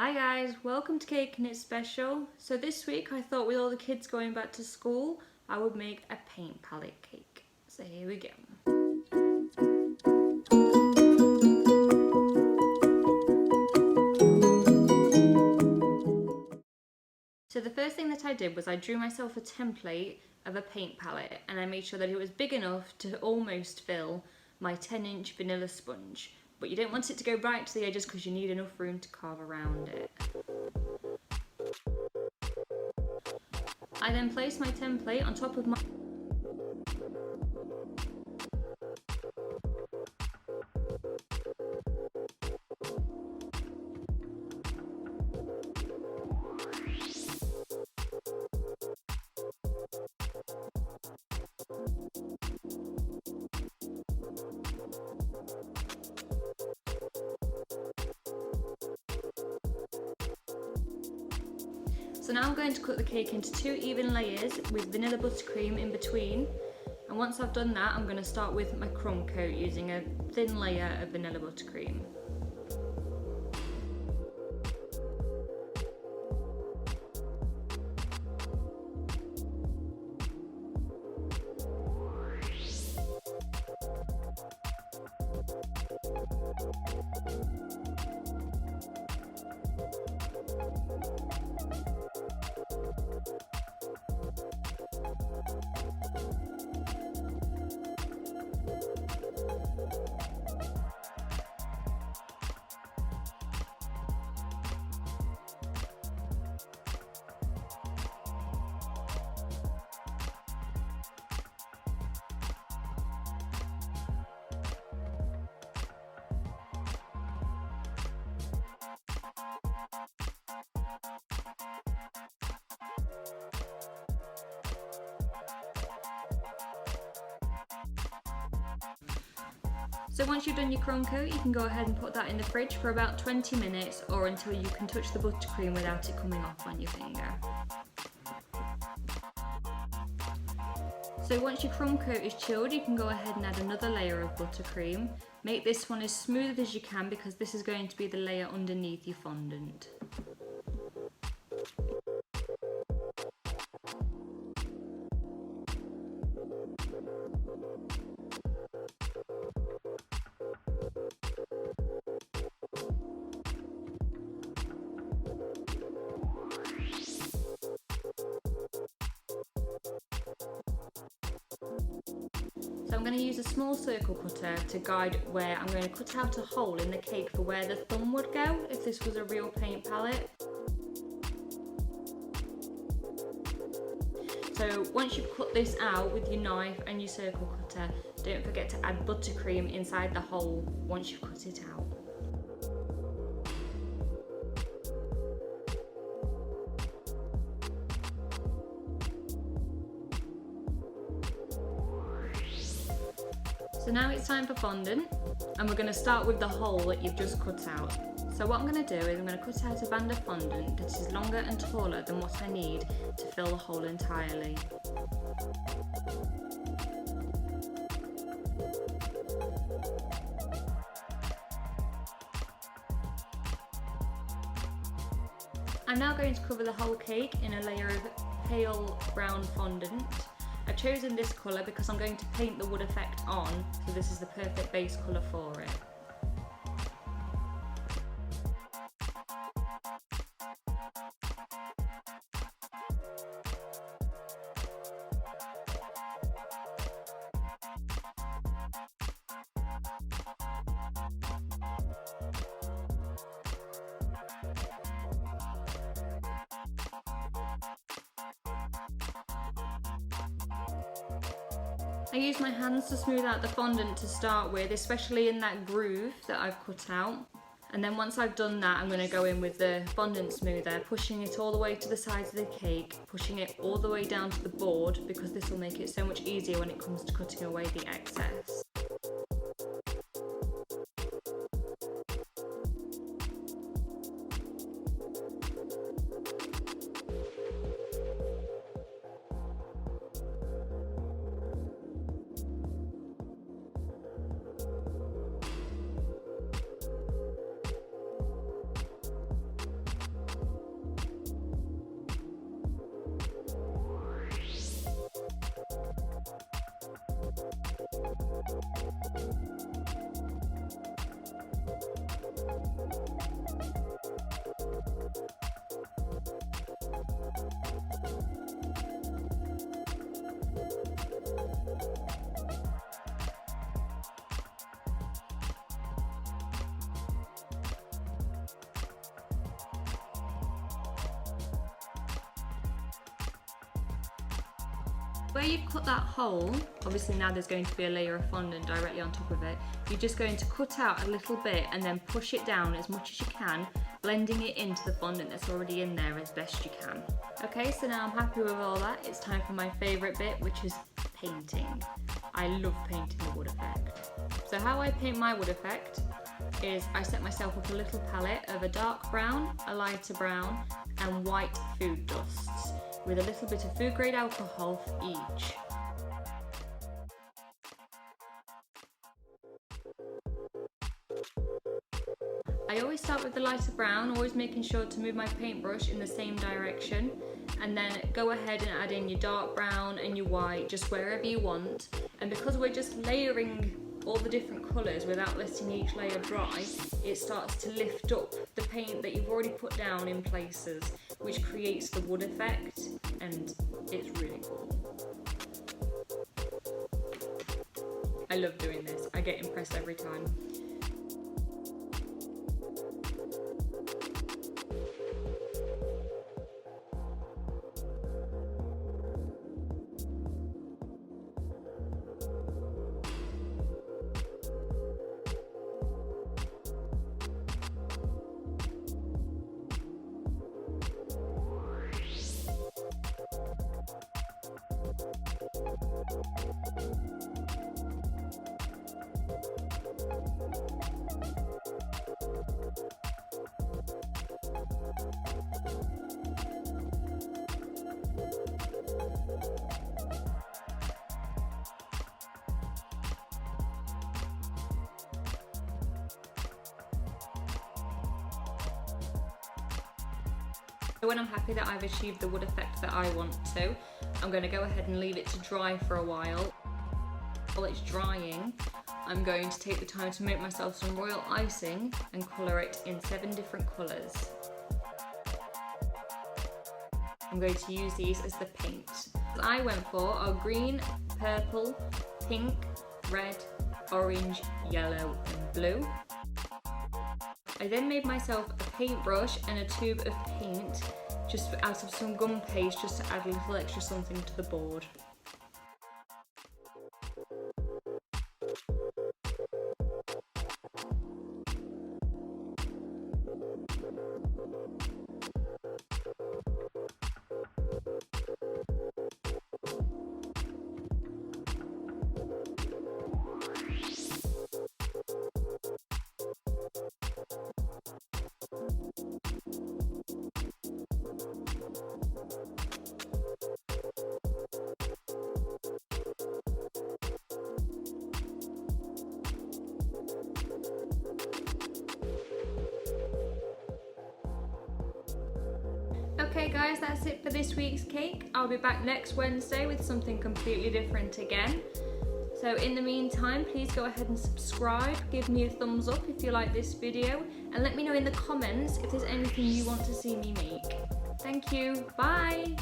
Hi guys, welcome to Cake and It's Special. So this week I thought with all the kids going back to school, I would make a paint palette cake. So here we go. So the first thing that I did was I drew myself a template of a paint palette and I made sure that it was big enough to almost fill my 10-inch vanilla sponge. But you don't want it to go right to the edges because you need enough room to carve around it. I then placed my template on top of my So now I'm going to cut the cake into 2 even layers with vanilla buttercream in between. And once I've done that, I'm going to start with my crumb coat using a thin layer of vanilla buttercream. So once you've done your crumb coat, you can go ahead and put that in the fridge for about 20 minutes or until you can touch the buttercream without it coming off on your finger. So once your crumb coat is chilled, you can go ahead and add another layer of buttercream. Make this one as smooth as you can because this is going to be the layer underneath your fondant. So I'm going to use a small circle cutter to guide where I'm going to cut out a hole in the cake for where the thumb would go if this was a real paint palette. So once you've cut this out with your knife and your circle cutter, don't forget to add buttercream inside the hole once you've cut it out. So now it's time for fondant, and we're going to start with the hole that you've just cut out. So what I'm going to do is I'm going to cut out a band of fondant that is longer and taller than what I need to fill the hole entirely. I'm now going to cover the whole cake in a layer of pale brown fondant. I've chosen this colour because I'm going to paint the wood effect on, so this is the perfect base colour for it. I use my hands to smooth out the fondant to start with, especially in that groove that I've cut out. And then once I've done that, I'm going to go in with the fondant smoother, pushing it all the way to the sides of the cake, pushing it all the way down to the board because this will make it so much easier when it comes to cutting away the excess. where you've cut that hole, obviously now there's going to be a layer of fondant directly on top of it, you're just going to cut out a little bit and then push it down as much as you can, blending it into the fondant that's already in there as best you can. Okay, so now I'm happy with all that. It's time for my favourite bit, which is painting. I love painting the wood effect. So how I paint my wood effect is I set myself up a little palette of a dark brown, a lighter brown and white food dusts with a little bit of food grade alcohol for each. I always start with the lighter brown, always making sure to move my paintbrush in the same direction, and then go ahead and add in your dark brown and your white just wherever you want. And because we're just layering all the different colours without letting each layer dry, it starts to lift up the paint that you've already put down in places, which creates the wood effect, and it's really cool. I love doing this. I get impressed every time. So when I'm happy that I've achieved the wood effect that I want to, I'm going to go ahead and leave it to dry for a while. While it's drying, I'm going to take the time to make myself some royal icing and colour it in 7 different colours. I'm going to use these as the paint. I went for are green, purple, pink, red, orange, yellow and blue. I then made myself a paintbrush and a tube of paint just out of some gum paste just to add a little extra something to the board. Okay guys, that's it for this week's cake. I'll be back next Wednesday with something completely different again. So in the meantime, please go ahead and subscribe, give me a thumbs up if you like this video, and let me know in the comments if there's anything you want to see me make. Thank you, bye!